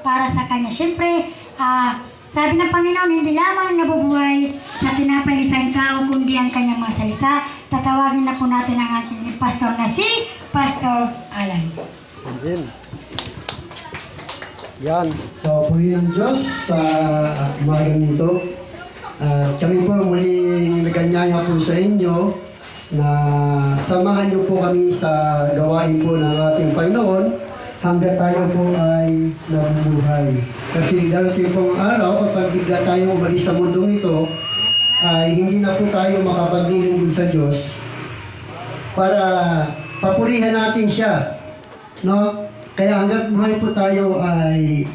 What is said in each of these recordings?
para sa kanya. Siyempre, sabi ng Panginoon, hindi lamang nabubuhay sa tinapay ni isang tao, kundi ang kanyang mga salita. Tatawagin na po natin ang ating pastor na si Pastor Alan. Amen. Yan. So, puri ng Diyos sa umagang ito. Kami po muling naganyaya po sa inyo na samahan niyo po kami sa gawain po ng ating Panginoon hanggang tayo po ay nabubuhay. Kasi darating pong araw, kapag bigla tayo umalis sa mundong ito, ay hindi na po tayo makapaglilingkod sa Diyos para papurihan natin siya. No? Kaya hanggat buhay po tayo ay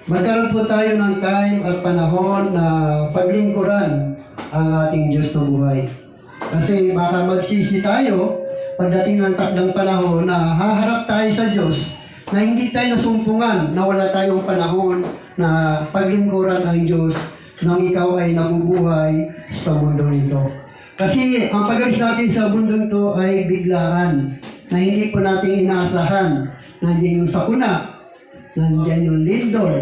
magkaroon po tayo ng time at panahon na paglingkuran ang ating Diyos na buhay. Kasi baka magsisi tayo pagdating ng takdang panahon na haharap tayo sa Diyos na hindi tayo nasumpungan, na wala tayong panahon na paglingkuran ang Diyos nang ikaw ay nabubuhay sa mundo nito. Kasi ang pag-alis natin sa mundo nito ay biglaan na hindi po natin inaasahan. Nandiyan yung sakuna, nandiyan yung lindol,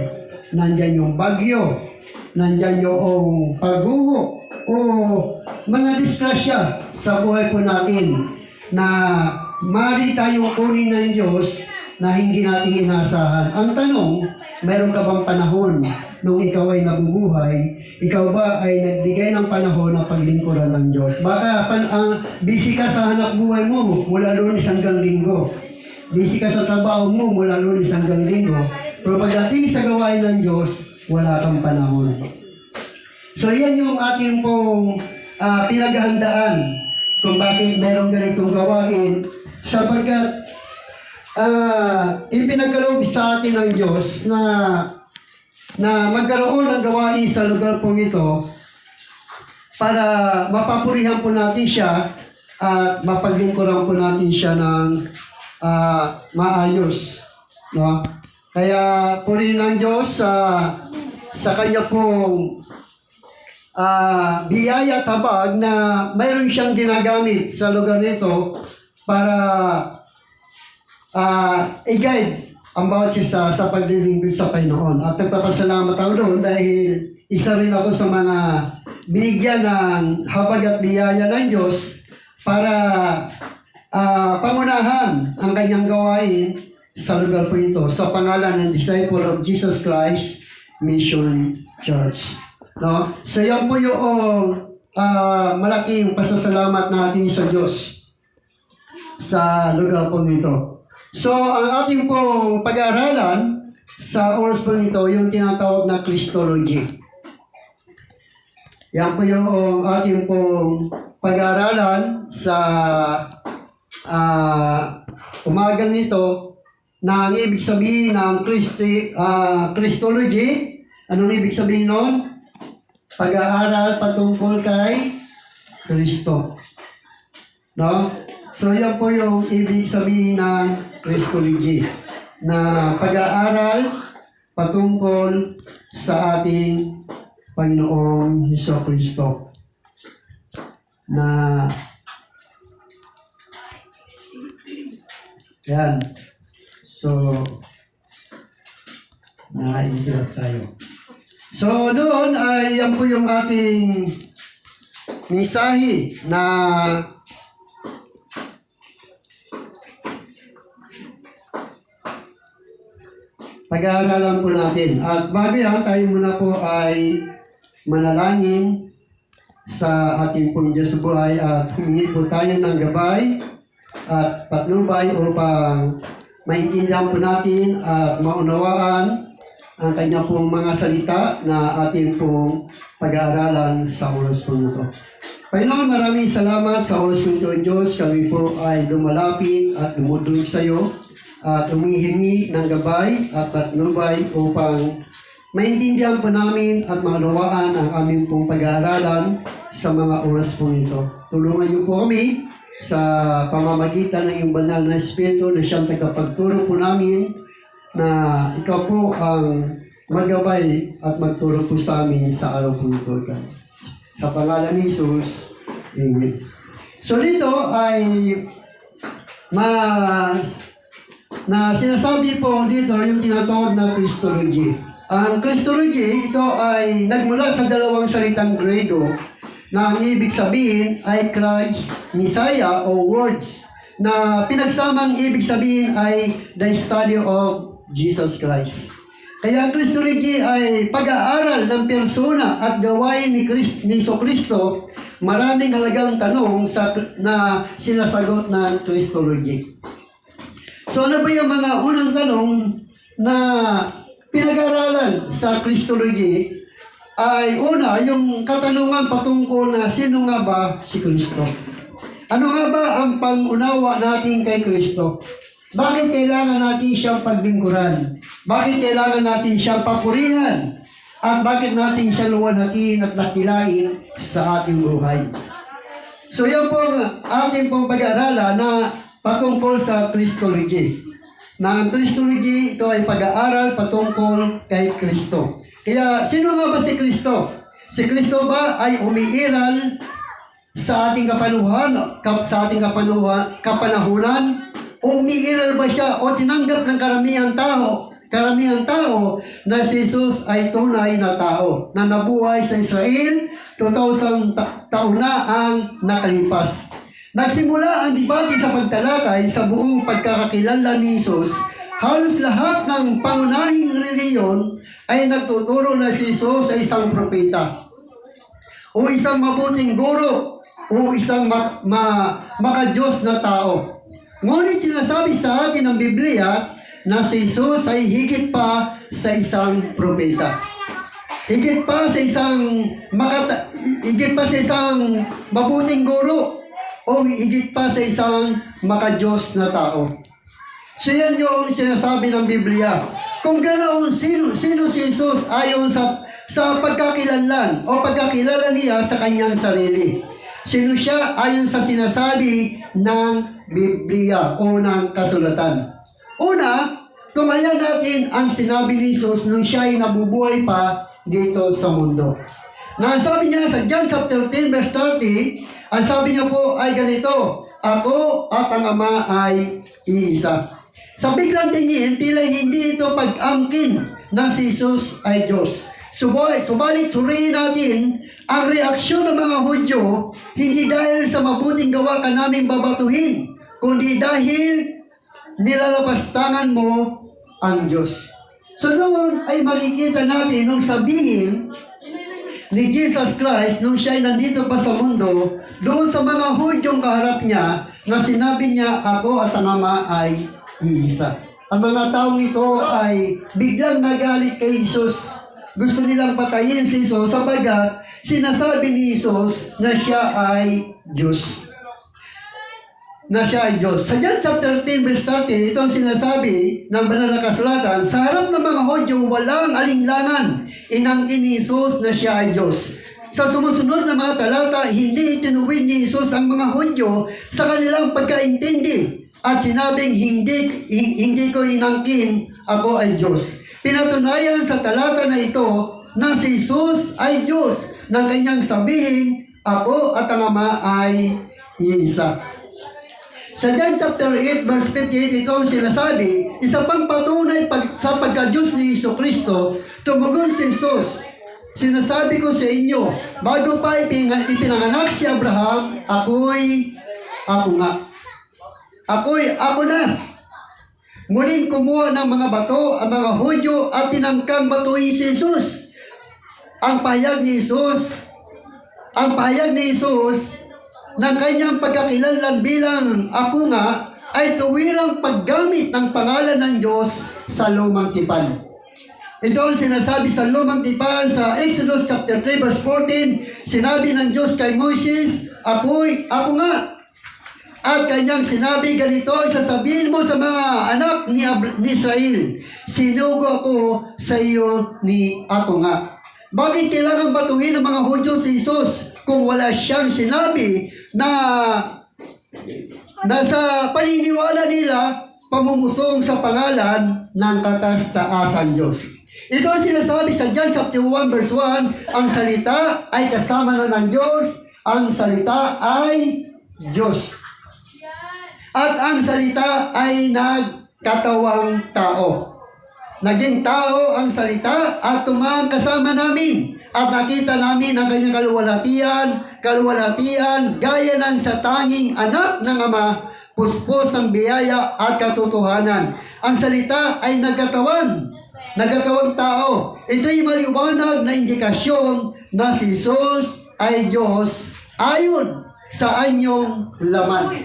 nandiyan yung bagyo, nandiyan yung pagguho, o mga disgrasya sa buhay po natin na maaari tayong kunin ng Diyos na hindi natin inaasahan. Ang tanong, meron ka bang panahon nung ikaw ay nabubuhay, ikaw ba ay nagbigay ng panahon na paglingkuran ng Diyos? Baka busy ka sa hanap buhay mo mula Lunes hanggang Linggo. Busy ka sa trabaho mo mula Lunes hanggang Linggo. Pero pagdating sa gawain ng Diyos, wala kang panahon. So yan yung ating pong pinaghahandaan kung bakit merong ganitong gawain, sapagkat ipinagkaloob sa atin ng Diyos na magkaroon ng gawain sa lugar pong ito para mapapurihan po natin siya at mapaglingkuran po natin siya ng maayos. No? Kaya purihin ng Diyos sa kanya pong biyaya at habag na mayroon siyang ginagamit sa lugar nito para i-guide ang bawat isa sa paglilingkod sa Panginoon. At nagpapasalamat ako doon dahil isa rin ako sa mga binigyan ng habag at biyaya ng Diyos para pangunahan ang kanyang gawain sa lugar po ito sa pangalan ng Disciple of Jesus Christ Mission Church. No? So yan po yung malaking pasasalamat natin sa Diyos sa lugar po ito. So, ang ating pong pag-aaralan sa oras po nito, yung tinatawag na Christology. Yan po yung ating pong pag-aaralan sa umagang nito na ang ibig sabihin ng Christology. Anong ibig sabihin nun? Pag-aaral patungkol kay Kristo. No? So, yan po yung ibig sabihin ng Christology, na pag-aaral patungkol sa ating Panginoong Hesukristo. Na yan. So, nakaintindihan tayo. So, doon ay yan po yung ating mensahe na pag-aaralan po natin. At bago yan, tayo muna po ay manalangin sa ating pong Diyos sa buhay at humingi po tayo ng gabay at patnubay upang maintindihan po natin at maunawaan ang kanya pong mga salita na ating pong pag-aaralan sa oras po ito. Panginoon, maraming salamat sa oras po ito, Diyos. Kami po ay lumalapit at dumudulog sa iyo at humihingi ng gabay at patnubay upang maintindihan po namin at maunawaan ang aming pong pag-aaralan sa mga oras po ito. Tulungan niyo po kami sa pamamagitan ng iyong banal na Espiritu na siyang tagapagturo po namin na ikaw po ang maggabay at magturo po sa amin sa araw po ito. Sa pangalan ni Jesus, Amen. So dito ay na sinasabi po dito yung tinatawag na Christology. Ang Christology, ito ay nagmula sa dalawang salitang Grego na ang ibig sabihin ay Christ, Messiah o words na pinagsamang ibig sabihin ay the study of Jesus Christ. Kaya ang Christology ay pag-aaral ng persona at gawain ni Jesucristo. Maraming halagang tanong na sinasagot ng Christology. So ano ba yung mga unang tanong na pinag-aralan sa Christology? Ay una, yung katanungan patungkol na sino nga ba si Kristo? Ano nga ba ang pangunawa natin kay Kristo? Bakit kailangan natin siyang paglingkuran? Bakit kailangan natin siyang papurihan? At bakit natin siya luwalhatiin at dakilain sa ating buhay? So yan po ang ating pong pag-aaralan na patungkol sa Christology. Na ang Christology, ito ay pag-aaral patungkol kay Kristo. Kaya sino nga ba si Kristo? Si Kristo ba ay umiiral sa ating kapanahunan? O umiiral ba siya o tinanggap ng karamihan tao na si Jesus ay tunay na tao na nabuhay sa Israel 2,000 taon na ang nakalipas. Nagsimula ang debate sa pagtalakay sa buong pagkakakilala ni Jesus. Halos lahat ng pangunahing reliyon ay nagtuturo na si Jesus ay isang propeta o isang mabuting guro o isang makadiyos na tao. Ngunit sinasabi sa atin ng Biblia na si Jesus ay higit pa sa isang propeta. Higit pa sa isang mabuting guro o higit pa sa isang makadiyos na tao. So yan yung sinasabi ng Biblia. Kung ganoon, sino si Jesus ayon sa pagkakilanlan o pagkakilala niya sa kanyang sarili? Sino siya ayon sa sinasabi ng Biblia o ng kasulatan? Una, tumayan natin ang sinabi ni Jesus nung siya ay nabubuhay pa dito sa mundo. Sabi niya sa John chapter 10 verse 30, ang sabi niya po ay ganito, ako at ang Ama ay iisa. Sa biglang tingin, tila hindi ito pag-angkin na si Jesus ay Diyos. Subalit suriin natin ang reaksyon ng mga Hudyo, hindi dahil sa mabuting gawa ka naming babatuhin, kundi dahil nilalapastangan mo ang Diyos. So noon ay makikita natin nung sabihin ni Jesus Christ nung siya ay nandito pa sa mundo, doon sa mga Hudyong kaharap niya na sinabi niya, ako at ang Ama ay iisa. Ang mga taong ito ay biglang nagalit kay Jesus. Gusto nilang patayin si Jesus sapagat sinasabi ni Jesus na siya ay Diyos. Sa John chapter 10 verse 30, ito ang sinasabi ng banal na kasulatan, sa harap ng mga Hudyo, walang alinlangan, inangkin ni Jesus na siya ay Diyos. Sa sumusunod na mga talata, hindi itinuwid ni Jesus ang mga Hudyo sa kanilang pagkaintindi at sinabing hindi ko inangkin, ako ay Diyos. Pinatunayan sa talata na ito na si Jesus ay Diyos nang kanyang sabihin, ako at ang Ama ay iisa. Sa John chapter 8 verse 58, ito ang sinasabi, isa pang patunay sa pagka-Diyos ni Jesucristo, tumugon si Jesus, sinasabi ko sa inyo, bago pa ipinanganak si Abraham, ako nga. Ako na. Muling kumuha ng mga bato ang mga Hudyo at tinangkang batuin si Jesus. Ang pahayag ni Jesus ng kanyang pagkakilanlan bilang ako nga ay tuwirang paggamit ng pangalan ng Diyos sa lumang tipan. Ito ang sinasabi sa lumang tipan sa Exodus chapter 3 verse 14. Sinabi ng Diyos kay Moses, ako nga. At kanyang sinabi, ganito, sasabihin mo sa mga anak ni Israel, sinugo ako sa iyo ni ako nga. Bakit kailangan batuhin ng mga Hudyo si Jesus kung wala siyang sinabi na sa paniniwala nila pamumusong sa pangalan ng kataas-taasan Diyos? Ito ang sinasabi sa John chapter 1 verse 1, ang salita ay kasama na ng Diyos, ang salita ay Diyos. At ang salita ay katawang tao. Naging tao ang salita at tumang kasama namin at nakita namin ang kanyang kaluwalhatian gaya ng sa tanging anak ng Ama, puspos ng biyaya at katotohanan. Ang salita ay nagkatawang tao. Ito'y maliwanag na indikasyon na si Jesus ay Diyos ayon sa anyong laman.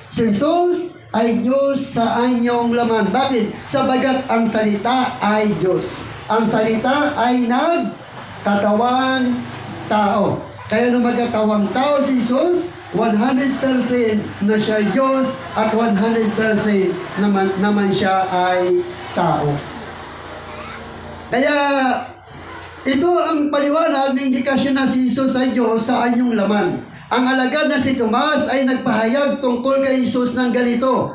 Si Jesus ay Diyos sa anyong laman. Bakit? Sabagat ang salita ay Diyos. Ang salita ay nagkatawang tao. Kaya nung magkatawang tao si Jesus, 100% na siya Diyos at 100% naman siya ay tao. Kaya ito ang paliwanag na indikasyon na si Jesus ay Diyos sa anyong laman. Ang alagad na si Tomas ay nagpahayag tungkol kay Jesus ng ganito.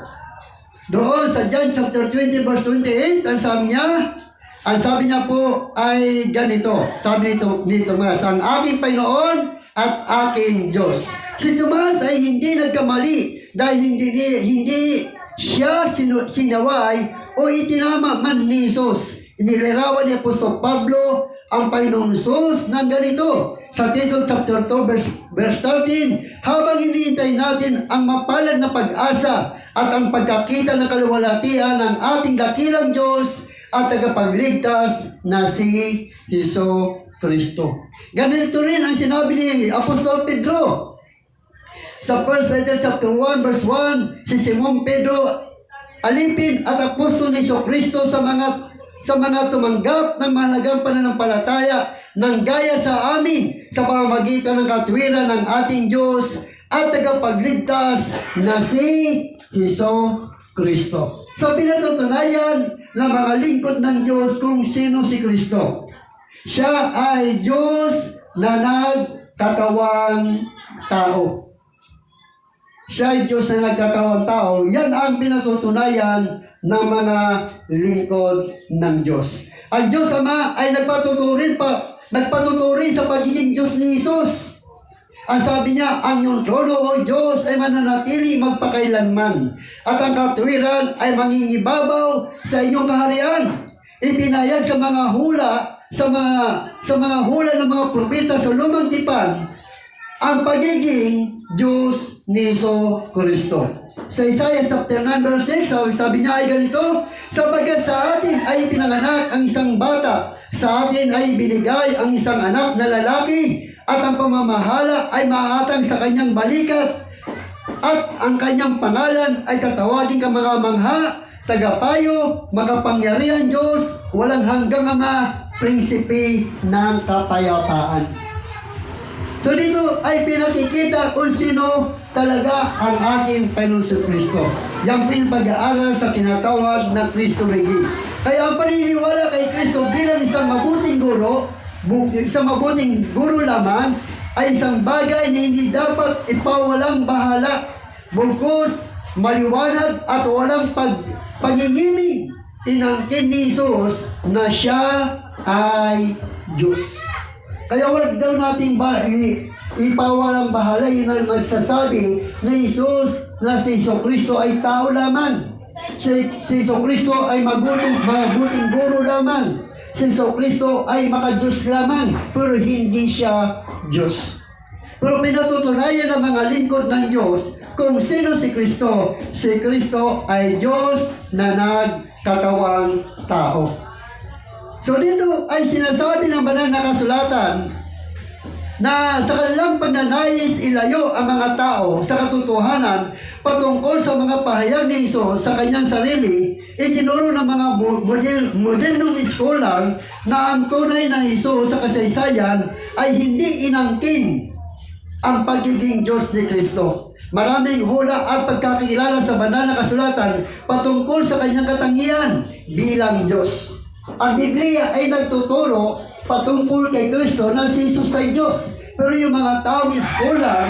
Doon sa John chapter 20 verse 28, ang sabi niya po ay ganito. Sabi ni Tomas, ang aking Panginoon at aking Diyos. Si Tomas ay hindi nagkamali dahil hindi siya sinaway o itinama man ni Jesus. Inilarawan ni Apostol Pablo ang Panginoong Jesus ng ganito. Sa Tito chapter 2 verse 13, habang hinihintay natin ang mapalad na pag-asa at ang pagkakita ng kaluwalhatian ng ating dakilang Diyos at tagapagligtas na si Hesus Kristo. Ganito rin ang sinabi ni Apostol Pedro. Sa 1 Peter chapter 1 verse 1, si Simon Pedro, alipin at apostol ni Hesus Kristo sa mga tumanggap ng mahalagang pananampalataya ng gaya sa amin sa pamamagitan ng katwiran ng ating Diyos at tagapagligtas na si Hesus Kristo. So pinatutunayan ng mga lingkod ng Diyos kung sino si Kristo. Siya ay Diyos na nagkatawang tao. Siya ay Diyos na nagkatawang tao. Yan ang pinatutunayan ng mga lingkod ng Diyos. Ang Diyos Ama ay nagpatuturing sa pagiging Diyos ni Jesus. Ang sabi niya, ang iyong trono o Diyos ay mananatili magpakailanman at ang katwiran ay mangingibabaw sa inyong kaharian. Ipinayag sa mga hula ng mga propeta sa lumang tipan ang pagiging Diyos ni Hesus Kristo. Sa Isaiah chapter 9 verse 6, sabi niya ay ganito, sapagkat sa atin ay pinanganak ang isang bata, sa atin ay binigay ang isang anak na lalaki, at ang pamamahala ay maatang sa kanyang balikat, at ang kanyang pangalan ay tatawagin kang mga mangha, tagapayo, makapangyarihan Diyos, walang hanggang Ama, prinsipe ng kapayapaan. So dito ay pinakikita kung sino talaga ang ating Panginoon Kristo. Yan po yung pag-aaral sa tinatawag na Kristo Regi. Kaya ang paniniwala kay Kristo bilang isang mabuting guro lamang ay isang bagay na hindi dapat ipawalang bahala. Bugkos, maliwanag at walang pagingiming inangkin ni Jesus na siya ay Diyos. Kaya wag daw natin ipawalang bahala yun ang nagsasabi na si Hesus Kristo ay tao lamang. Si Hesus Kristo ay mabuting guro lamang. Si Hesus Kristo ay makadiyos lamang, pero hindi siya Diyos. Pero pinatutunayan ng mga lingkod ng Diyos kung sino si Kristo. Si Kristo ay Diyos na nagkatawang tao. So dito ay sinasabi ng banal na kasulatan na sa kanilang pagnanais ilayo ang mga tao sa katotohanan patungkol sa mga pahayag ni Jesus sa kanyang sarili, itinuro ng mga modernong scholar na ang tunay na Jesus sa kasaysayan ay hindi inangkin ang pagiging Diyos ni Kristo. Maraming hula at pagkakilala sa banal na kasulatan patungkol sa kanyang katangian bilang Diyos. Ang Biblia ay nagtuturo patungkol kay Kristo na si Jesus ay Diyos. Pero yung mga taong scholar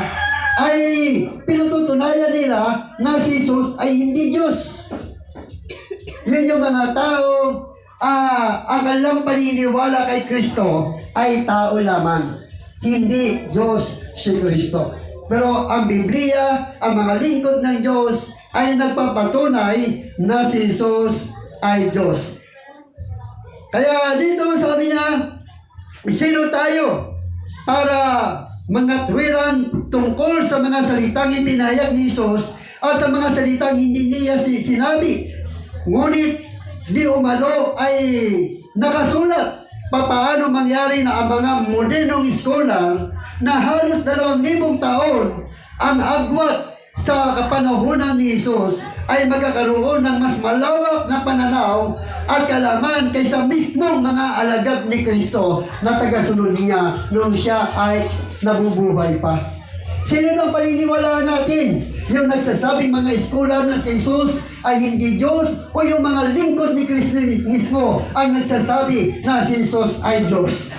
ay pinututunayan nila na si Jesus ay hindi Diyos. Yun yung mga tao, ang kanilang paniniwala kay Kristo ay tao lamang. Hindi Diyos si Kristo. Pero ang Biblia, ang mga lingkod ng Diyos ay nagpapatunay na si Jesus ay Diyos. Kaya dito sabi niya, sino tayo para mangatwiran tungkol sa mga salitang ipinahayag ni Jesus at sa mga salitang hindi niya sinabi. Ngunit di umano ay nakasulat papaano mangyari na ang mga modernong scholar na halos 2,000 taon ang agwat sa kapanahunan ni Jesus ay magkakaroon ng mas malawak na pananaw at kalaman kaysa mismong mga alagad ni Kristo na tagasunod niya nung siya ay nabubuhay pa. Sino nang paniniwalaan natin? Yung nagsasabing mga scholar na si Jesus ay hindi Diyos o yung mga lingkod ni Kristo mismo ang nagsasabi na si Jesus ay Diyos?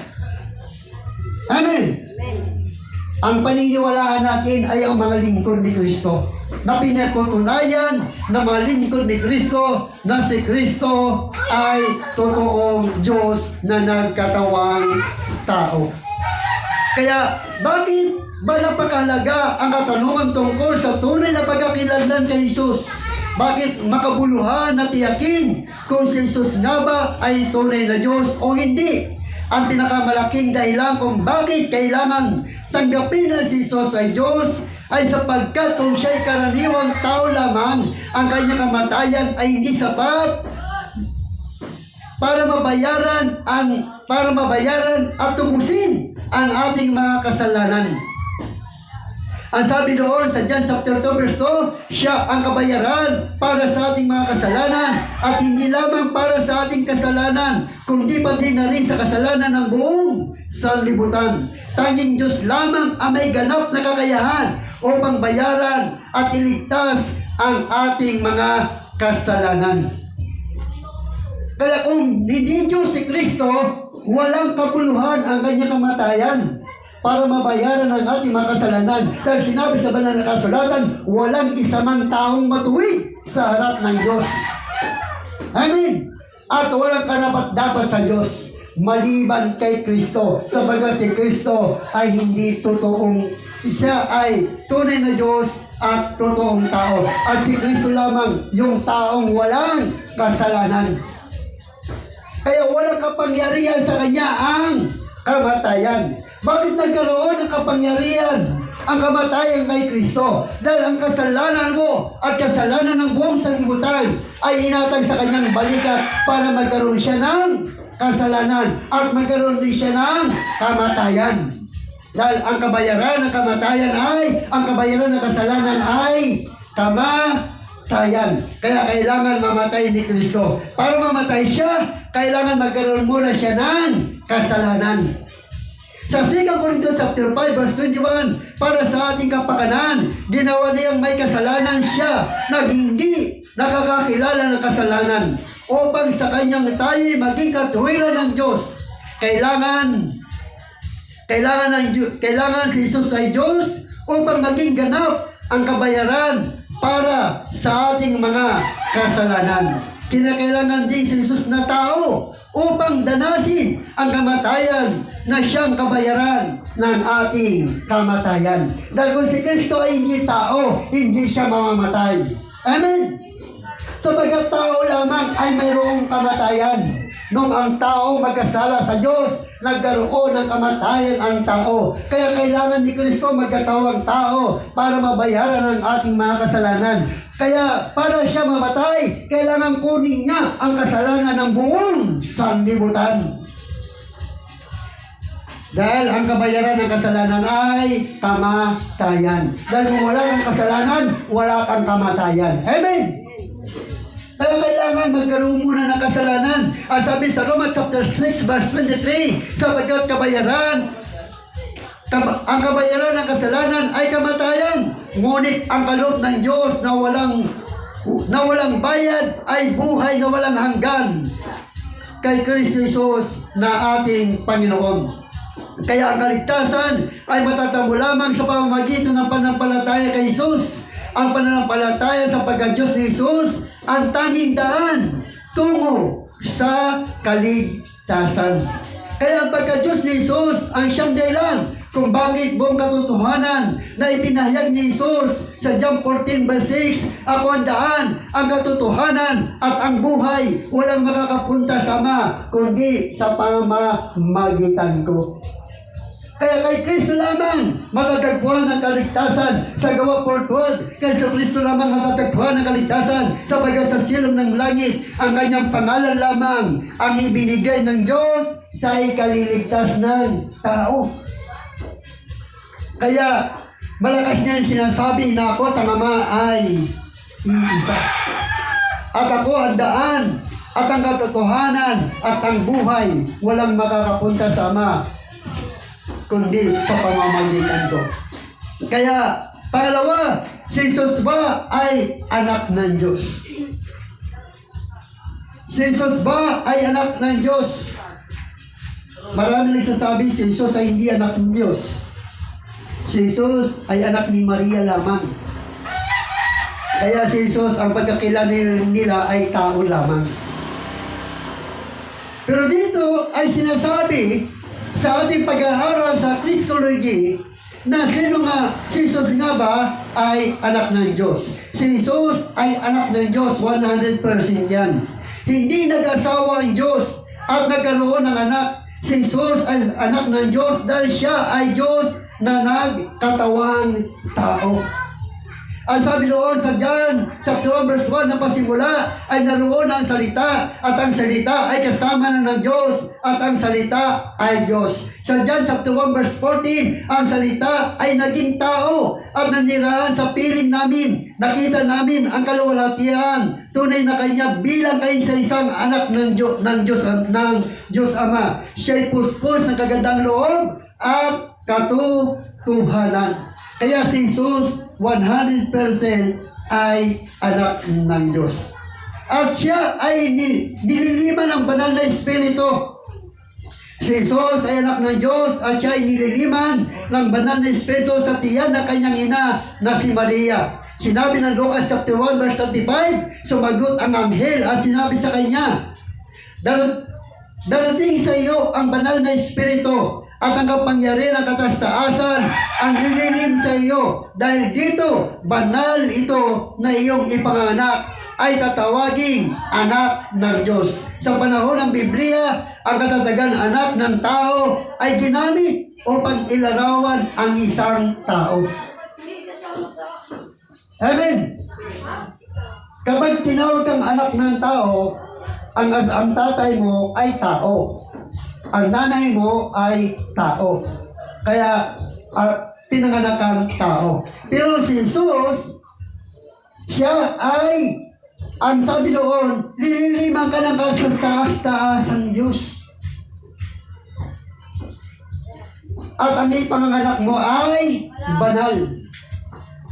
Amen. Ang paniniwalaan natin ay ang mga lingkod ni Kristo na pinatutunayan na mga lingkod ni Kristo na si Kristo ay totoong Diyos na nagkatawang tao. Kaya bakit ba napakahalaga ang katanungan tungkol sa tunay na pagkakilanlan kay Jesus? Bakit makabuluhan na tiyakin kung si Jesus nga ba ay tunay na Diyos o hindi? Ang pinakamalaking dahilan kung bakit kailangan tanggapin na si Jesus ay Diyos ay sapagkat kung siya'y karaniwang tao lamang, ang kanyang kamatayan ay hindi sapat para mabayaran at tubusin ang ating mga kasalanan. Ang sabi doon sa John chapter 2 verse 2, siya ang kabayaran para sa ating mga kasalanan at hindi lamang para sa ating kasalanan, kundi pati na rin sa kasalanan ng buong sanlibutan. Tanging Diyos lamang ang may ganap na kakayahan upang bayaran at iligtas ang ating mga kasalanan. Kaya kung hindi Diyos si Kristo, walang kabuluhan ang kanyang kamatayan para mabayaran ang ating mga kasalanan. Dahil sinabi sa banal na kasulatan, walang isa mang taong matuwid sa harap ng Diyos. Amen. At walang karapat-dapat sa Diyos maliban kay Kristo, sabagat si Kristo ay hindi totoong, siya ay tunay na Diyos at totoong tao. At si Kristo lamang yung taong walang kasalanan. Kaya walang kapangyarihan sa kanya ang kamatayan. Bakit nagkaroon ng kapangyarihan ang kamatayan kay Kristo? Dahil ang kasalanan mo at kasalanan ng buong sanlibutan ay inatag sa kanyang balikat para magkaroon siya ng kasalanan at magkaroon din siya ng kamatayan. Dahil ang kabayaran ng kamatayan ay, ang kabayaran ng kasalanan ay kamatayan. Kaya kailangan mamatay ni Kristo. Para mamatay siya, kailangan magkaroon muna siya ng kasalanan. Sa 2 Corintios chapter 5 verse 21, para sa ating kapakanan, ginawa niyang may kasalanan siya na hindi nakakakilala ng kasalanan upang sa kanyang tayo maging katuwiran ng Diyos. Kailangan si Jesus ay Diyos upang maging ganap ang kabayaran para sa ating mga kasalanan. Kinakailangan din si Jesus na tao upang danasin ang kamatayan na siyang kabayaran ng ating kamatayan. Dahil kung si Kristo ay hindi tao, hindi siya mamamatay. Amen? Sapagat tao lamang ay mayroong kamatayan. Nung ang tao magkasala sa Diyos, nagkaroon ng kamatayan ang tao. Kaya kailangan ni Kristo magkatawang tao para mabayaran ang ating mga kasalanan. Kaya para siya mamatay, kailangan kunin niya ang kasalanan ng buong sanlibutan. Dahil ang kabayaran ng kasalanan ay kamatayan. Dahil kung wala kang kasalanan, wala kang kamatayan. Amen? Kaya kailangan magkaroon muna ng kasalanan. Ang sabi sa Romans chapter 6 verse 23, sapagkat ang kabayaran ng kasalanan ay kamatayan. Ngunit ang kaloob ng Diyos na walang bayad ay buhay na walang hanggan kay Kristo Jesus na ating Panginoon. Kaya ang kaligtasan ay matatamo lamang sa pamamagitan ng pananampalataya kay Jesus. Ang pananampalataya sa pagka-Diyos ni Jesus ang tanging daan tungo sa kaligtasan. Kaya ang pagka-Diyos ni Jesus ang siyang dahilan kung bakit buong katotohanan na ipinahayag ni Jesus sa John 14 verse 6, ako ang daan, ang katotohanan at ang buhay, walang makakapunta sa Ama kundi sa pamamagitan ko. Kaya kay Kristo lamang matatagpuan ang kaligtasan sa gawa 4:12. Kaya sa Kristo lamang matatagpuan ang kaligtasan sapagat sa silong ng langit ang kanyang pangalan lamang ang ibinigay ng Diyos sa ikaliligtas ng tao. Kaya malakas niya yung sinasabi na ako at ang Ama ay iisa. At ako ang daan at ang katotohanan at ang buhay, walang makakapunta sa Ama kundi sa pamamagitan ko. Kaya, pangalawa, si Jesus ba ay anak ng Diyos? Si Jesus ba ay anak ng Diyos? Marami nagsasabi si Jesus ay hindi anak ng Diyos. Si Jesus ay anak ni Maria lamang. Kaya si Jesus, ang pagkakilala nila ay tao lamang. Pero dito ay sinasabi sa ating pag-aaral sa Christology na sino nga, si Jesus nga ba ay anak ng Diyos? Si Jesus ay anak ng Diyos, 100% yan. Hindi nag-asawa ang Diyos at nagkaroon ng anak. Si Jesus ay anak ng Diyos dahil siya ay Diyos na nagkatawang tao. Ang sabi doon sa John, chapter 1, verse 1 na pasimula, ay naroon ang salita, at ang salita ay kasama na ng Diyos, at ang salita ay Diyos. Sa John chapter 1, verse 14, ang salita ay naging tao, at nanirahan sa piling namin. Nakita namin ang kaluwalhatian, tunay na kanya bilang kaisa-isang anak ng Diyos Ama. Siya'y puspos ng kagandang loob at katotohanan. Kaya si Jesus, 100% ay anak ng Diyos. At siya ay nililiman ng banal na Espiritu. Si Jesus ay anak ng Diyos at siya ay nililiman ng banal na Espiritu sa tiyan ng kanyang ina na si Maria. Sinabi ng Lucas chapter 1 verse 35, sumagot ang anghel at sinabi sa kanya, darating sa iyo ang banal na Espiritu at ang kapangyarihan ng katastaasan ang lililim sa iyo. Dahil dito, banal ito na iyong ipanganak ay tatawaging anak ng Diyos. Sa panahon ng Biblia, ang katatagan anak ng tao ay ginamit upang ilarawan ang isang tao. Amen. Kapag tinawag kang anak ng tao, ang tatay mo ay tao. Ang nanay mo ay tao. Kaya, pinanganak kang tao. Pero si Jesus, siya ay, ang sabi doon, lililiman ka ng taas-taas ng Diyos. At ang ipanganak mo ay banal.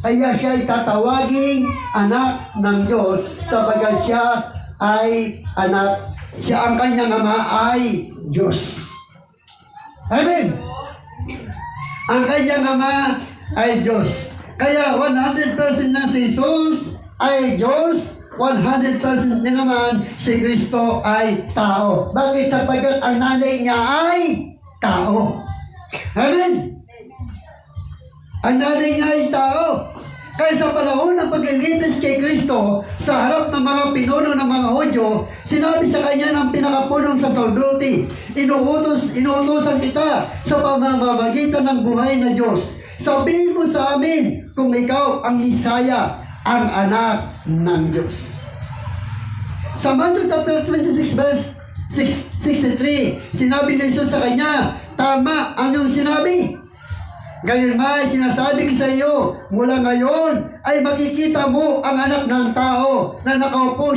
Kaya siya ay tatawaging anak ng Diyos sapagkat siya ay anak. Siya ang kanyang ama ay Diyos. Amen. Ang kanyang ama ay Diyos. Kaya 100% na si Jesus ay Diyos, 100% na naman si Kristo ay tao. Bakit? Sapagkat ang nanay niya ay tao. Amen. Ang nanay niya ay tao. Kaya sa panahon ng paglilitis kay Kristo sa harap ng mga pinuno ng mga Hudyo, sinabi sa kanya ng pinakapunong saserdote, inuutosan kita sa pamamagitan ng buhay na Diyos. Sabihin mo sa amin kung ikaw ang Misaya, ang anak ng Diyos. Sa Matthew chapter 26 verse 63, sinabi ni Jesus sa kanya, tama ang iyong sinabi. Gayon may sinasabi ko sa iyo, mula ngayon ay makikita mo ang anak ng tao na nakaupo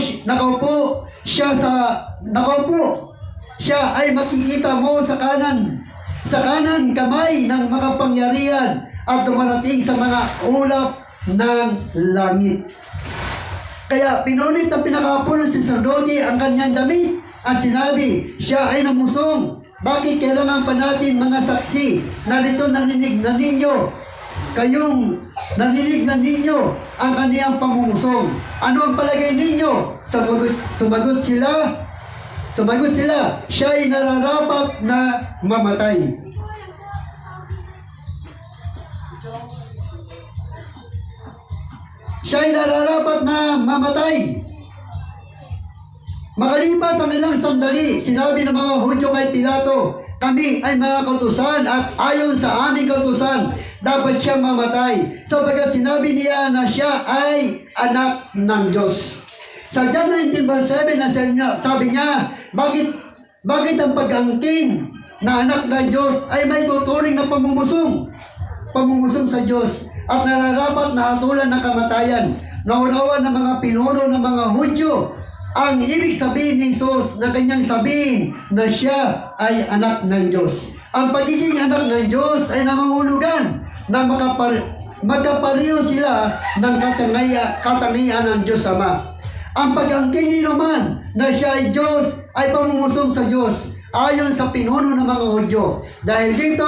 siya ay makikita mo sa kanan kamay ng makapangyarihan at dumarating sa mga ulap ng langit. Kaya pinunit ng pinakapuno si sacerdote ang kanyang damit at sinabi, siya ay namusong. Bakit kailangan pa natin mga saksi? Narito narinig na ninyo. Kayong narinig na ninyo ang kaniyang pangumusong. Ano ang palagay ninyo? Sumagot Sumagot sila, siya'y nararapat na mamatay. Siya'y nararapat na mamatay. Makalipas ang ilang sandali, sinabi ng mga Hudyo kay Pilato, kami ay mga kautusan at ayon sa aming kautusan, dapat siyang mamatay. Sapagkat sinabi niya na siya ay anak ng Diyos. Sa John 19 verse 7, sabi niya, bakit ang pag-angkin na anak ng Diyos ay may tuturing na pamumusong sa Diyos at nararapat na hatulan ng kamatayan. Naunawa ng mga pinuno ng mga Hudyo ang ibig sabihin ni Jesus na kanyang sabihin na siya ay anak ng Diyos. Ang pagiging anak ng Diyos ay nangangulugan na magkapareho sila ng katangian ng Diyos Ama. Ang pag-angkin naman na siya ay Diyos ay pamumusong sa Diyos ayon sa pinuno ng mga Hudyo. Dahil dito,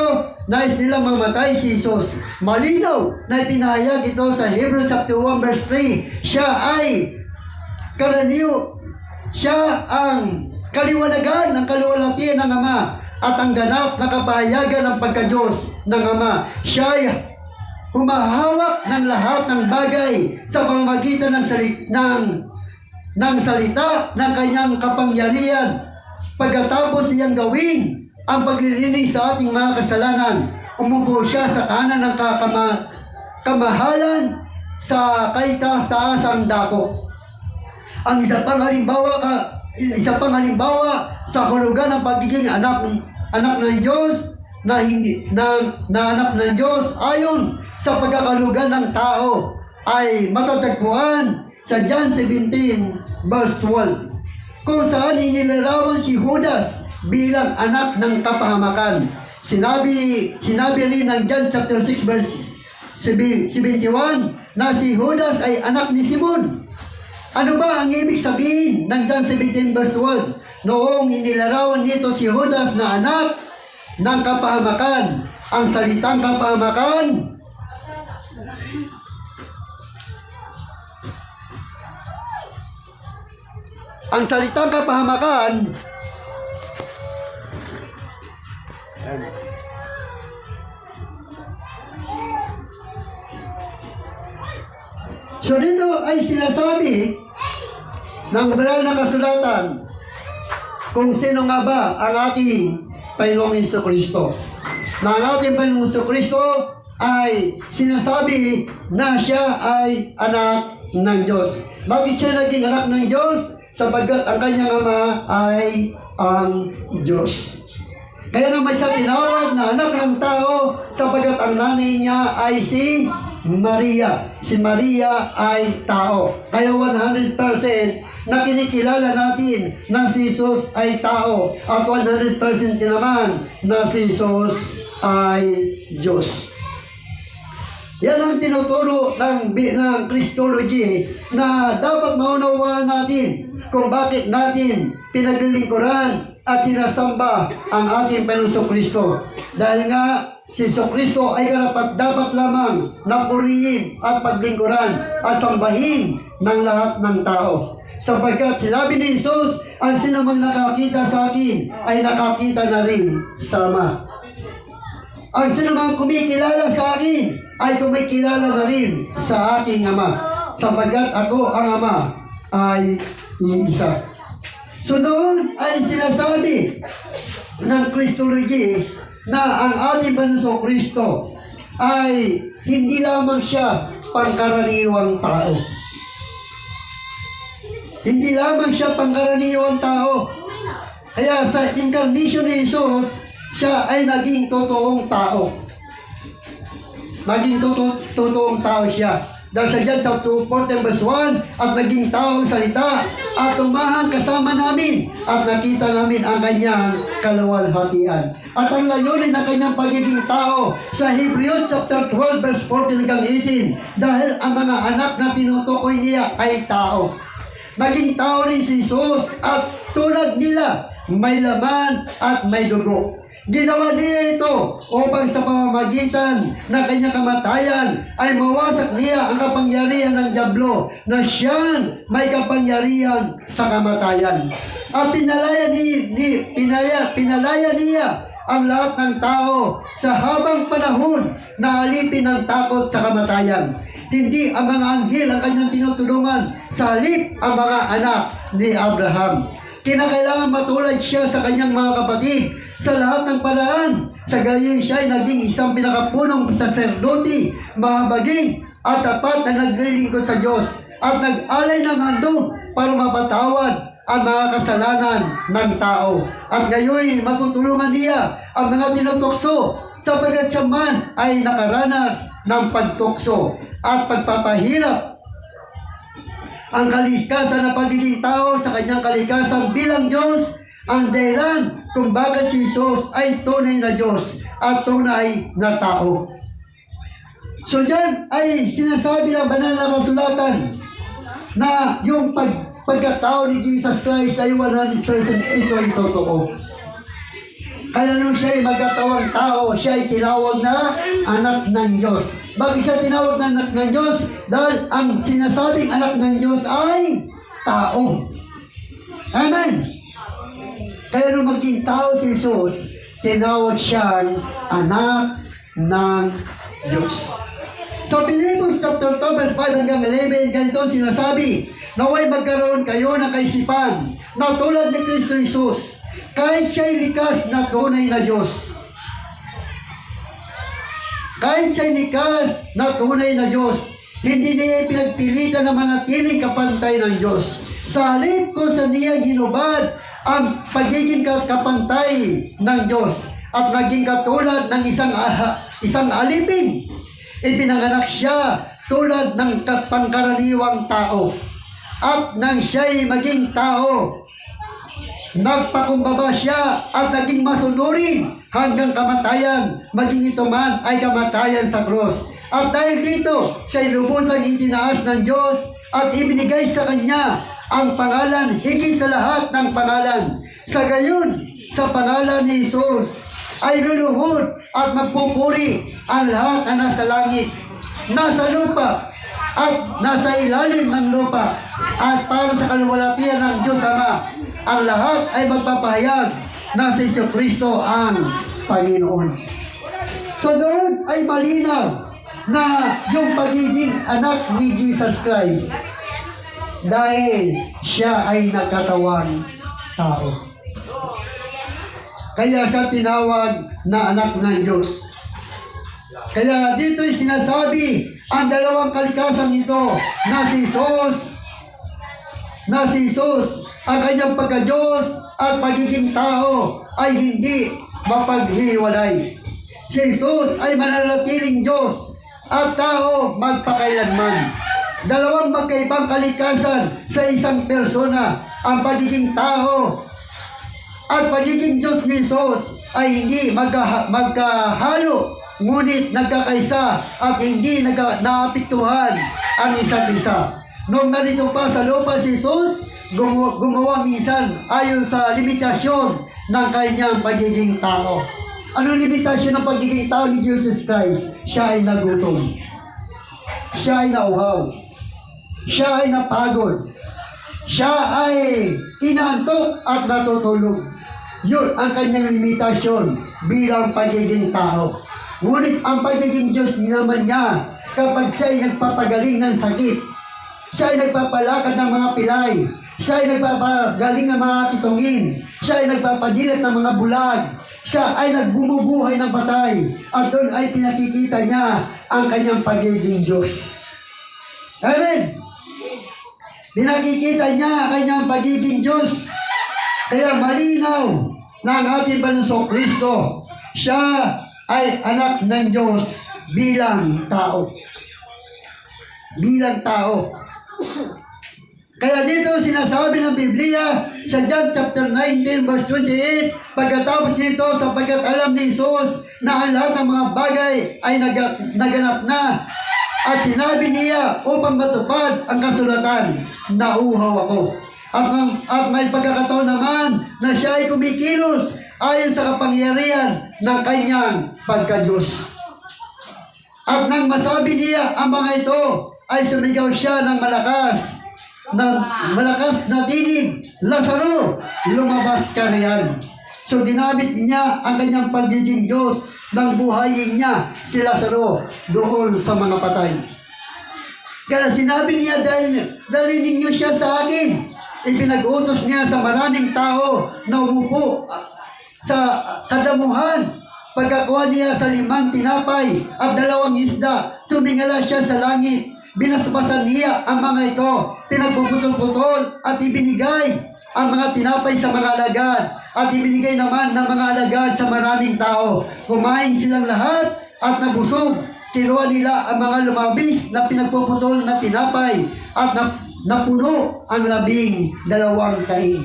nais nilang mamatay si Jesus. Malinaw na itinahayag ito sa Hebrews chapter 1 verse 3. Siya ay siya ang kaliwanagan ng kaluwalhatian ng Ama at ang ganap na kapahayagan ng pagka-Diyos ng Ama. Siya ay humahawak ng lahat ng bagay sa pamamagitan ng salita ng kanyang kapangyarihan. Pagkatapos niyang gawin ang paglilinis sa ating mga kasalanan, umupo siya sa kanan ng kamahalan sa kaitaas-taasang dako. Ang isa pang halimbawa sa kahulugan ng pagiging anak ng Diyos na anak ng Diyos ayon sa pagkakalugan ng tao ay matatagpuan sa John 17 verse 12, kung saan inilarawan si Judas bilang anak ng kapahamakan. Sinabi rin ng John chapter 6 verse 71 na si Judas ay anak ni Simon. Ano ba ang ibig sabihin ng John 17 verse 12? Noong inilarawan nito si Judas na anak ng kapahamakan. Ang salitang kapahamakan so dito ay sinasabi ng banal na kasulatan kung sino nga ba ang ating Panginoong Jesucristo. Na ang ating Panginoong Jesucristo ay sinasabi na siya ay anak ng Diyos. Bakit siya naging anak ng Diyos? Sapagkat ang kanyang ama ay ang Diyos. Kaya naman siya tinawag na anak ng tao sapagkat ang nanay niya ay si Maria. Si Maria ay tao. Kaya 100% na kinikilala natin na si Jesus ay tao. At 100% din naman na si Jesus ay Diyos. Yan ang tinuturo ng Christology na dapat maunawaan natin kung bakit natin pinaglilingkuran at sinasamba ang ating Panginoong Kristo. Dahil nga si Kristo ay dapat lamang napurihin at paglingkuran at sambahin ng lahat ng tao. Sapagkat sinabi ni Jesus, ang sinumang nakakita sa akin ay nakakita na rin sa Ama. Ang sinumang kumikilala sa akin ay kumikilala na rin sa aking Ama. Sapagkat ako ang Ama ay iisa. So doon ay sinasabi ng Christology na ang ating Panginoong Kristo ay hindi lamang siya pangkaraniwang tao. Hindi lamang siya pangkaraniwang tao. Kaya sa incarnation ni Jesus, siya ay naging totoong tao. Naging totoong tao siya. Dahil sa John chapter 14 verse 1, at naging tao ang salita at tumahan kasama namin at nakita namin ang kanyang kaluwalhatian. At ang layunin ng kanyang pagiging tao sa Hebrews chapter 12 verse 14 hanggang 18, dahil ang mga anak na tinutukoy niya ay tao. Naging tao rin si Jesus at tulad nila may laman at may dugo. Ginawa niya ito upang sa pamamagitan ng kanyang kamatayan ay mawasak niya ang kapangyarihan ng dyablo na siyang may kapangyarihan sa kamatayan. At pinalaya niya ang lahat ng tao sa habang panahon na alipin ng takot sa kamatayan. Hindi ang mga anghel ang kanyang tinutulungan, sa halip ang mga anak ni Abraham. Kinakailangan matulad siya sa kanyang mga kapatid sa lahat ng paraan. Sa gayon siya ay naging isang pinakapunong saserdote, mahabagin at tapat na naglilingkod sa Diyos at nag-alay ng handog para mapatawad ang mga kasalanan ng tao. At ngayon matutulungan niya ang mga tinutokso sapagkat siya man ay nakaranas ng pagtukso at pagpapahirap ang kalikasan ng pagiging tao sa kanyang kalikasan bilang Diyos ang dahilan kung bakit si Jesus ay tunay na Diyos at tunay na tao. So dyan ay sinasabi ng banal na kasulatan na yung pagkatao ni Jesus Christ ay 100% ito ay totoo. Kaya nung siya ay magkatawang tao, siya ay tinawag na anak ng Diyos. Bakit siya tinawag na anak ng Diyos? Dahil ang sinasabing anak ng Diyos ay tao. Amen? Kaya nung maging tao si Jesus, tinawag siyang anak ng Diyos. Sa Pilipos chapter 2 verse 5 hanggang 11, ganito sinasabi, naway magkaroon kayo ng kaisipan na tulad ni Kristo Jesus, kahit siya'y likas na tunay na Diyos. Kahit siya'y likas na tunay na Diyos, hindi niya pinagpilitan na manatiling kapantay ng Diyos. Sa halip ko sa niya ginubad ang pagiging kapantay ng Diyos at naging katulad ng isang alipin. Ipinanganak siya tulad ng pangkaraniwang tao. At nang siya'y maging tao, nagpakumbaba siya at naging masunurin hanggang kamatayan, maging ito man ay kamatayan sa cross. At dahil dito, siya'y lubusang itinaas ng Diyos at ibinigay sa Kanya ang pangalan higit sa lahat ng pangalan. Sa gayon, sa pangalan ni Jesus, ay luluhod at magpupuri ang lahat na nasa langit, nasa lupa, at nasa ilalim ng lupa. At para sa kaluwalhatian ng Diyos Ama, ang lahat ay magpapahayag na si Jesucristo ang Panginoon. So doon ay malinaw na yung pagiging anak ni Jesus Christ dahil siya ay nagkatawang tao. Kaya siya tinawag na anak ng Diyos. Kaya dito'y sinasabi ang dalawang kalikasan nito na si Jesus, ang kanyang pagka-Diyos at pagiging tao ay hindi mapaghiwalay. Si Jesus ay mananatiling Diyos at tao magpakailanman. Dalawang magkaibang kalikasan sa isang persona, ang pagiging tao at pagiging Diyos ni Jesus ay hindi magkahalo, ngunit nagkakaisa at hindi naapektuhan ang isa't isa. Nung narito pa sa lupa si Jesus, gumawa minsan ayon sa limitasyon ng kanyang pagiging tao. Ano limitasyon ng pagiging tao ni Jesus Christ? Siya ay nagutom. Siya ay nauhaw. Siya ay napagod. Siya ay inaantok at natutulog. Yun ang kanyang limitasyon bilang pagiging tao. Ngunit ang pagiging Diyos naman niya, kapag siya ay nagpapagaling ng sakit, siya ay nagpapalakad ng mga pilay, siya ay nagpapagaling ng mga kitungin, siya ay nagpapadilat ng mga bulag, siya ay nagbumubuhay ng patay, at doon ay pinakikita niya ang kanyang pagiging Diyos. Amen? Pinakikita niya ang kanyang pagiging Diyos. Kaya malinaw na ang ating Panginoong Kristo, siya ay anak ng Diyos bilang tao. Bilang tao. Kaya dito sinasabi ng Biblia sa John chapter 19 verse 28, pagkatapos nito sapagkat alam ni Jesus na ang lahat ng mga bagay ay naganap na, at sinabi niya upang matupad ang kasulatan, nauuhaw ako. At may pagkakataon naman na siya ay kumikilos ayon sa kapangyarihan ng kanyang pagka-Diyos. At nang masabi niya ang mga ito, ay sumigaw siya ng malakas na tinig, Lazaro, lumabas ka riyan. So dinamit niya ang kanyang pagiging Diyos nang buhayin niya si Lazaro doon sa mga patay. Kaya sinabi niya, dahil ninyo siya sa akin, ipinag-utos niya sa maraming tao na umupo sa damuhan. Pagkakuha niya sa 5 tinapay at 2 isda, tumingala siya sa langit. Binasbasan niya ang mga ito, pinagpuputol-putol at ibinigay ang mga tinapay sa mga alagad at ibinigay naman ng mga alagad sa maraming tao. Kumain silang lahat at nabusog. Kinuha nila ang mga lumabis na pinagpuputol na tinapay at napuno ang 12 kain.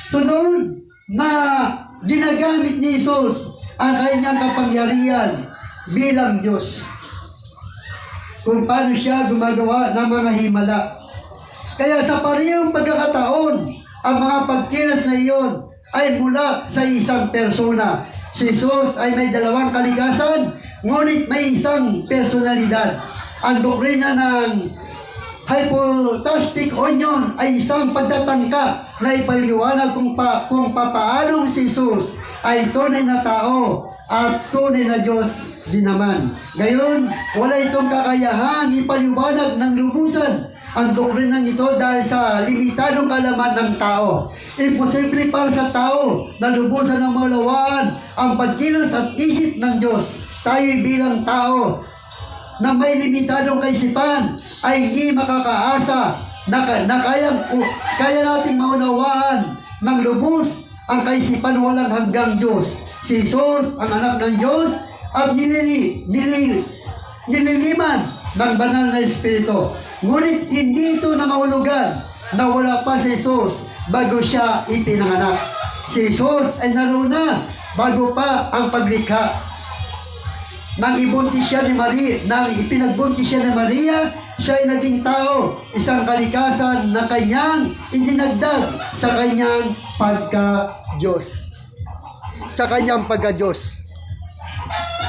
So doon na ginagamit ni Jesus ang kanyang kapangyarihan bilang Diyos, kung paano siya gumagawa ng mga himala. Kaya sa parehong pagkakataon, ang mga pagkilos na iyon ay mula sa isang persona. Si Jesus ay may 2 kalikasan, ngunit may isang personalidad. Ang doktrina ng hypostatic union ay isang pagtatangka na ipaliwanag kung papaanong si Jesus ay tunay na tao at tunay na Diyos din naman. Gayon, wala itong kakayahang ipaliwanag ng lubusan ang doktrinang ito dahil sa limitadong kalaman ng tao. Imposible para sa tao na lubusan ng maunawaan ang pagkilos at isip ng Diyos. Tayo bilang tao na may limitadong kaisipan ay hindi makakaasa na kaya natin maunawaan ng lubos ang kaisipan walang hanggang Diyos. Si Jesus, ang anak ng Diyos, at nililiman ng banal na Espiritu. Ngunit hindi ito na mahulugan na wala pa si Jesus bago siya ipinanganak. Si Jesus ay naroon na bago pa ang paglikha. Nang ipinagbuntis siya ni Maria, siya ay naging tao, isang kalikasan na kanyang idinagdag sa kanyang pagka-Diyos.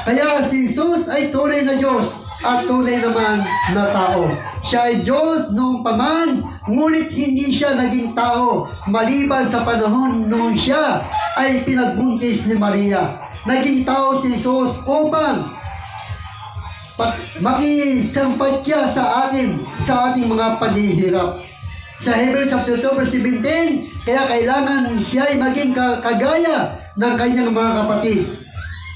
Kaya si Jesus ay tunay na Diyos at tunay naman na tao. Siya ay Diyos noong paman, ngunit hindi siya naging tao maliban sa panahon noon siya ay pinagbuntis ni Maria. Naging tao si Jesus upang makisampat siya sa ating mga paghihirap. Sa Hebrews chapter 2 verse 17, kaya kailangan siya ay maging kagaya ng kanyang mga kapatid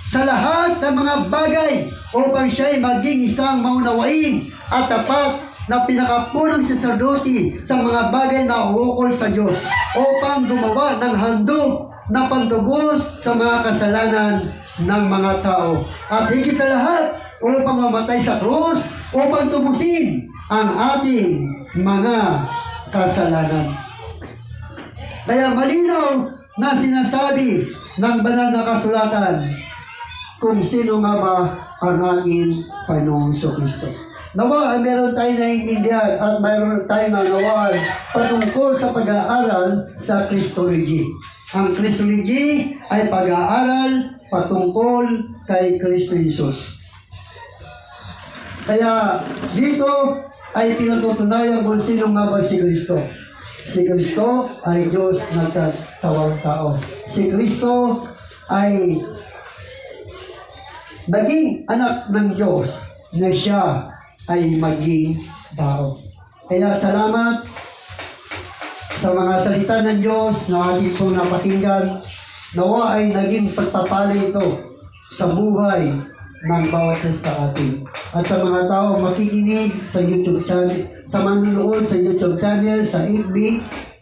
sa lahat ng mga bagay upang siya ay maging isang maunawain at tapat na pinakapunong saserdote sa mga bagay na uukol sa Diyos upang gumawa ng handog na pantubos sa mga kasalanan ng mga tao. At higit sa lahat, upang mamatay sa krus, upang tubusin ang ating mga kasalanan. Kaya malinaw na sinasabi ng banal na kasulatan kung sino nga ba ang ating Panginoong Kristo. Nawa ay meron tayo naiintindihan at meron tayo nanawaan patungkol sa pag-aaral sa Christology. Ang Christology ay pag-aaral patungkol kay Kristo Jesus. Kaya dito ay pinatutunayan kung sino nga ba si Kristo. Si Kristo ay Diyos nagkatawang tao. Si Kristo ay naging anak ng Diyos na siya ay maging tao. Kaya salamat sa mga salita ng Diyos na ating pong napakinggan. Nawa ay naging pagpapala ito sa buhay ng bawat isa sa atin. At sa mga tao makikinig sa YouTube channel, sa manunood sa YouTube channel, sa FB,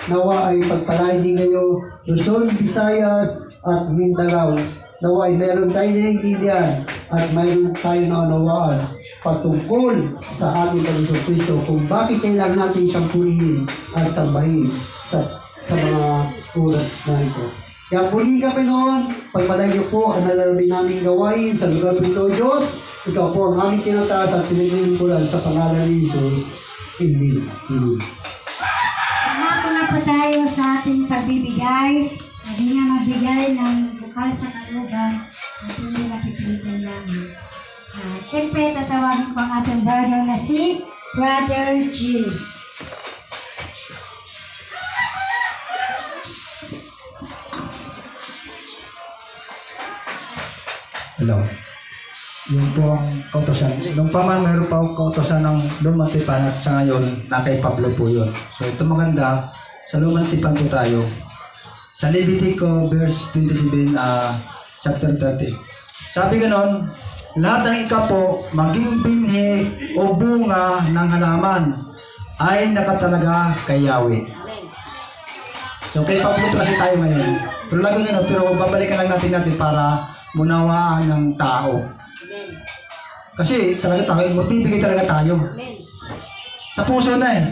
nawa ay pagpalain din kayo Luzon, Visayas at Mindanao. Nawa ay meron tayo naiintindihan at mayroon tayo naunawaan patungkol sa ating Panginoon Kristo kung bakit kailangan natin siyang purihin at sambahin sa mga oras na ito. Kaya puli ka Panginoon, pagpalain niyo po ang nalalabing naming gawain sa lugar po Diyos. Ikaw po ang aming tinataas at pinaglilingkuran sa pangalan ni Jesus. Amen. Pangako na po tayo sa ating pagbibigay. Hindi nga mabigay ng bukal sa kalugan at hindi napipilitan lamang. Siyempre, tatawagin ko ang ating brother na si Brother G. Hello. Yung po ang kautosan. Nung pa man, meron pa akong kautosan ng Lumang Tipan at sa ngayon, na kay Pablo po yun. So ito maganda, sa Lumang Tipan po tayo. Sa Levitico verse 27, chapter 30. Sabi ganon, lahat ng ikapo, maging binhi o bunga ng halaman ay nakatalaga kay Yahweh. So kay Pablo po kasi tayo ngayon. Pero lagi ganun, pero babalikan lang natin para munawaan ng tao. Kasi talaga tayo, magbibigay talaga tayo. Sa puso na eh.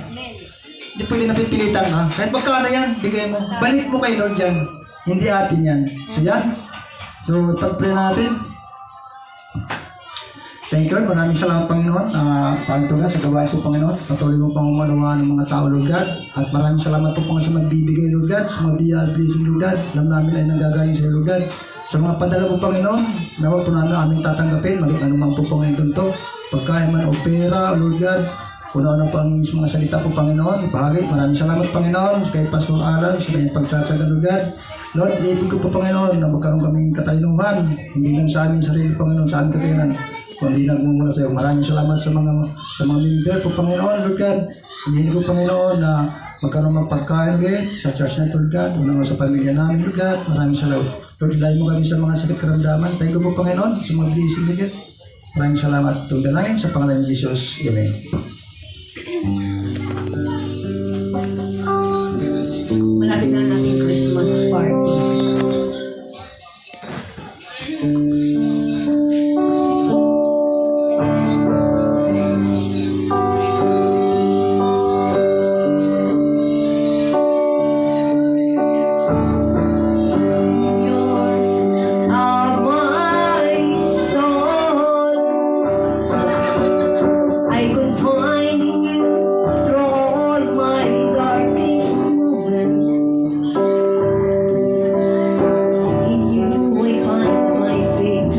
Hindi pwede napipilitan ha. Kahit magkano yan, bigay mo. Balik mo kay Lord yan. Hindi atin yan. So yan. So pag-pray natin. Thank you Lord. Maraming salamat Panginoon. Sa ito sa gawain po Panginoon. Patuloy mo pang umaluwa ng mga tao Lord God. At maraming salamat po Panginoon sa magbibigay Lord God. Sa mga blessing Lord God. Alam namin ay nanggagaling sa Lord God. Sa mga padala po Panginoon, nawa po namin aming tatanggapin, maging anumang po Panginoon to, pagkain man o pera, Lord God, kung ano pa ang mga salita po Panginoon, bahagi, maraming salamat Panginoon, kay Pastor Alan, sa kanyang pagtsatsaga Lord God. Lord, iibig ko po Panginoon na magkaroon kaming katalinuhan, hindi lang sa aming sarili Panginoon, sa aming kakayanan, kundi nagmumula sa iyo. Maraming salamat sa mga member po Panginoon, Lord God. Hindi ko Panginoon na magkaroon ng pagkain ulit sa church na Lord God, unang sa pamilya namin Lord God. Maraming salamat. Lord, dahil mo kami sa mga sakit karamdaman. Thank you po Panginoon sa mga blessing Lord God. Maraming salamat. Tugdalain sa pangalan ni Jesus. Amen. Malapit na ang ating Christmas party. I confide in you through all my darkest moments. In you I find my faith.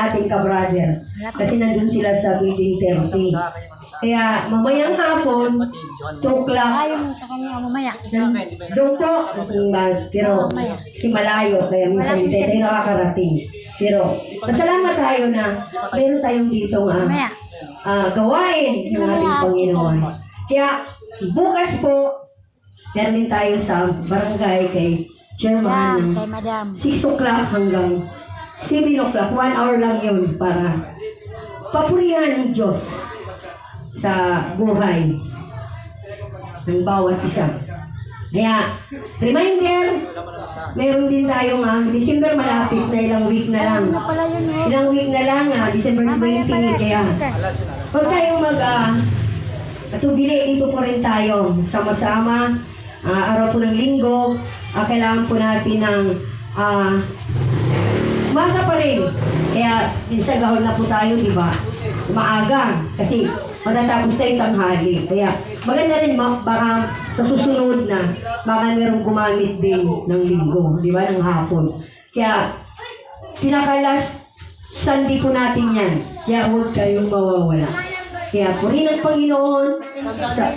ating ka-brother. Kasi nandun sila sa building 30. Kaya mamayang hapon, 2 o'clock, Ayaw mo sa kanya mamaya. doon po, pero si malayo, kaya minsan hindi tayo nakakarating. Pero masalamat tayo na meron tayong dito gawain ng ating Panginoon. Kaya bukas po, meron din tayo sa barangay kay Chairman ng Kay Madam. 6 o'clock hanggang 7 o'clock. 1 hour lang yun para papurihan ng Diyos sa buhay ng bawat isa. Kaya, reminder, meron din tayong December malapit na ilang week na lang. Pala yun eh. Ilang week na lang, December 20. Kaya, huwag tayong tubili, dito po rin tayo. Sama-sama, araw po ng linggo, kailangan po natin ng umaga pa rin. Kaya, minsan gahol na po tayo, di ba? Maaga. Kasi, matatapos tayo tanghali. Kaya, maganda rin baka sa susunod na, baka merong gumamit din ng linggo, di ba? Ng hapon. Kaya, pinaka-last Sunday po natin yan. Kaya, huwag kayong mawawala. Kaya, purihin ang Panginoon sa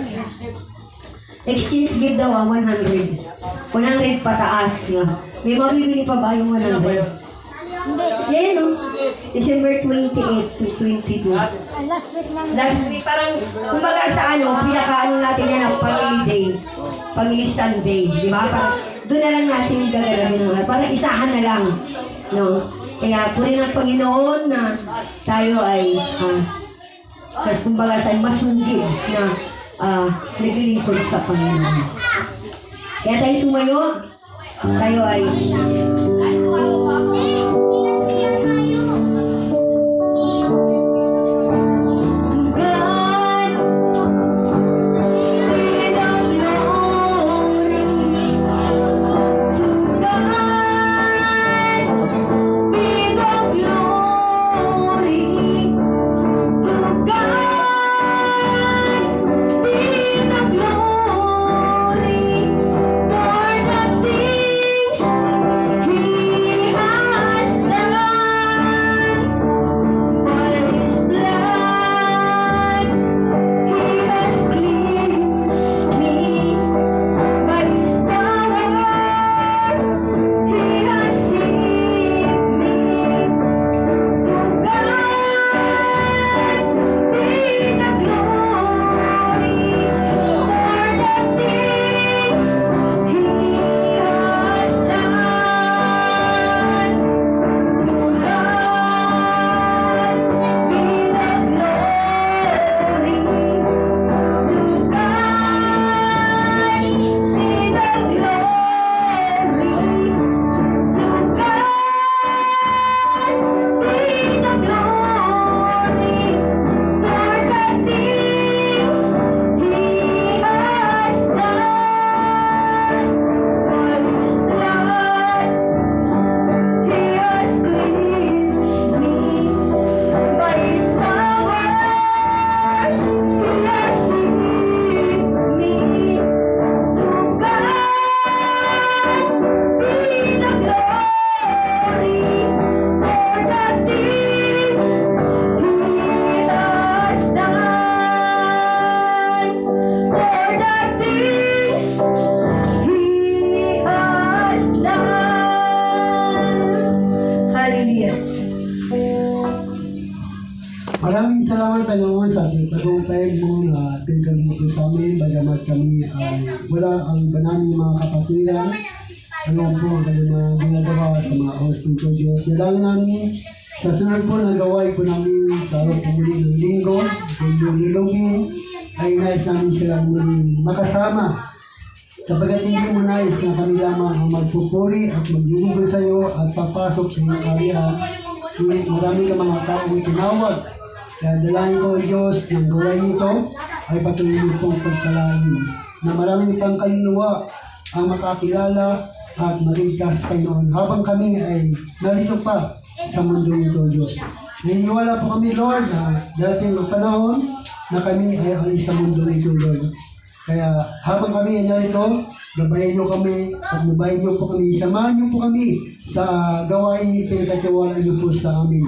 exchange gift daw 100. 100 pataas nga. May mabibili pa ba yung 100? Yan, no? December 28 to 22. Last week lang. Last week, parang, kumbaga sa pinaka-ano natin yan ang Family Day. Family Sunday, di ba? Parang, doon na lang natin gagalawin ng parang isahan na lang, no? Kaya, purin ang Panginoon na tayo ay, kasi kumbaga tayo masugid na naglilingkod sa Panginoon. Kaya tayo tumayo, tayo ay Maraming salamat Panginoon sa pagtagumpay mo na tingkal mo po sa amin, bagamat kami ay wala ang banaming mga kapatiran. Ano po ang kanyang mga ginagawa sa mga hospital Diyos. Dalangin namin sa sunod po na gawain po namin sa araw po muli ng linggo, kung yung nilugin ay nais namin sila muli makasama. Sapagat hindi mo nais na kami lamang ang magpupuri at maglilingkod sa iyo at papasok sa iyong kariyan. Ngunit marami ka mga taong tinawag. Kaya dalangin ko, Diyos, ng gawain nito ay patuloy mo pong pagpalain na maraming pang kaluluwa ang makakilala at maligtas Panginoon habang kami ay narito pa sa mundo nito, Diyos. Naniniwala po kami, Lord, na darating ang panahon na kami ay alis sa mundo nito, Lord. Kaya habang kami ay narito, gabayan niyo kami at gabayan niyo po kami. Samahan niyo po kami sa gawain pinagkatiwala niyo po sa amin.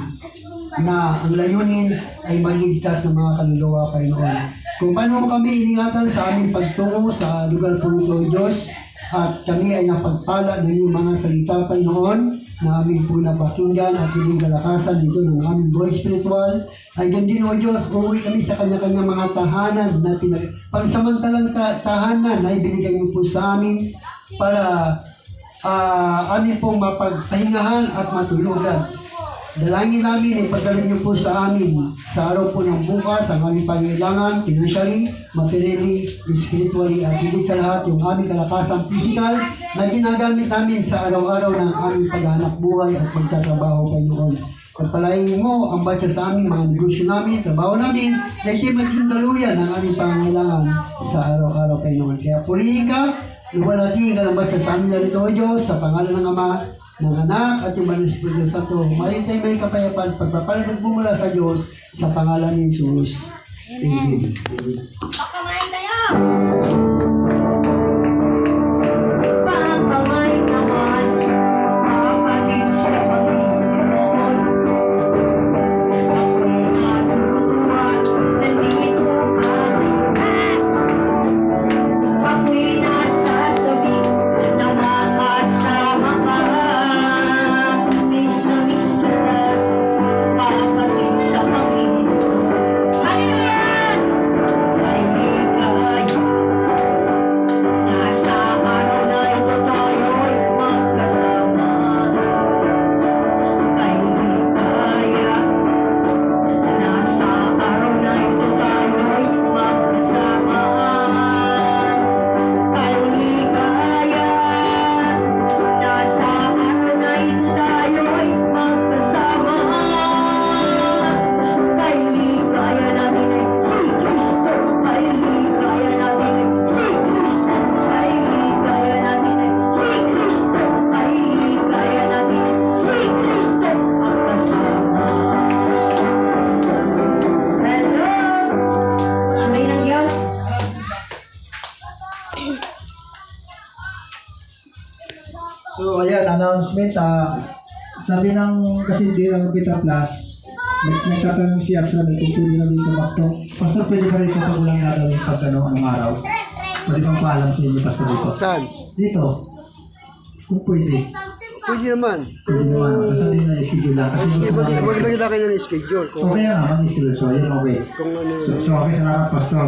na ang layunin ay magligtas ng mga kaluluwa, Panginoon. Kung paano mo kami iningatan sa aming pagtungo sa lugar po ito, Diyos, at kami ay napagpala ng iyong mga salita, Panginoon, na aming po napakinggan at hindi kalakasan dito ng aming buhay spiritual. Ay ganyan, O Diyos, uuwi kami sa kanya-kanya mga tahanan na pagsamantalang tahanan na ibinigay niyo po sa amin para amin pong mapagpahingahan at matulugan. Dalangin namin, ipagdalhin niyo po sa amin sa araw po ng bukas ang aming pangailangan, financially, materially, spiritually, at higit sa lahat yung aming kalakasan physical na ginagamit namin sa araw-araw ng aming paghanap buhay at pagtatrabaho, Panginoon. Pagpalain mo ang batya sa aming mga negosyo namin, trabaho namin, na ito'y maging daluyan ng aming pangailangan sa araw-araw, Panginoon. Kaya purihin ka, luwalhati ka ng basta sa amin narito, O Diyos, sa pangalan ng Ama, ng Anak at yung Banal na Espiritu Santo. Marintay may kapayapaan, pagpapalag bumula sa Diyos sa pangalan ni Jesus. Amen. Pakamay tayo! Pakamay naman, kapatid sa Panginoon. Ako'y natulungan, nandito kami. Ako'y nasasabi na makasama ka. Miss na miss kita, kapatid sa Panginoon. Hallelujah! Ay ligay. Nasa araw na ito tayo'y magkasama. Kay ligaya. Nasa araw na ito tayo'y magkasama. Kay ligaya. Nasa araw na ito tayo'y magkasama. Kay ligaya natin ay si Kristo. Kay ligaya natin ay si Kristo. Kay ligaya natin ay si Kristo. Kay ligaya natin ay si Kristo ang kasama. Hello! Amay ng Diyos. So, ayan, announcement. Sabi ng kasindirang Pita Plus, nagtatanong siya sa kung pwede na dito bakto. Pastor, pwede ba rin sa ulang gagawin pag anong araw? Pwede bang paalam sa inyo, Pastor, dito? Saan? Dito. Kung pwede. Pwede naman. Pwede naman. Kasi hindi na schedule lang. Kasi Maglagay na kayo ng schedule. okay nga, mag-schedule. So, ayan, okay. Kung ano So, okay, salamat, Pastor.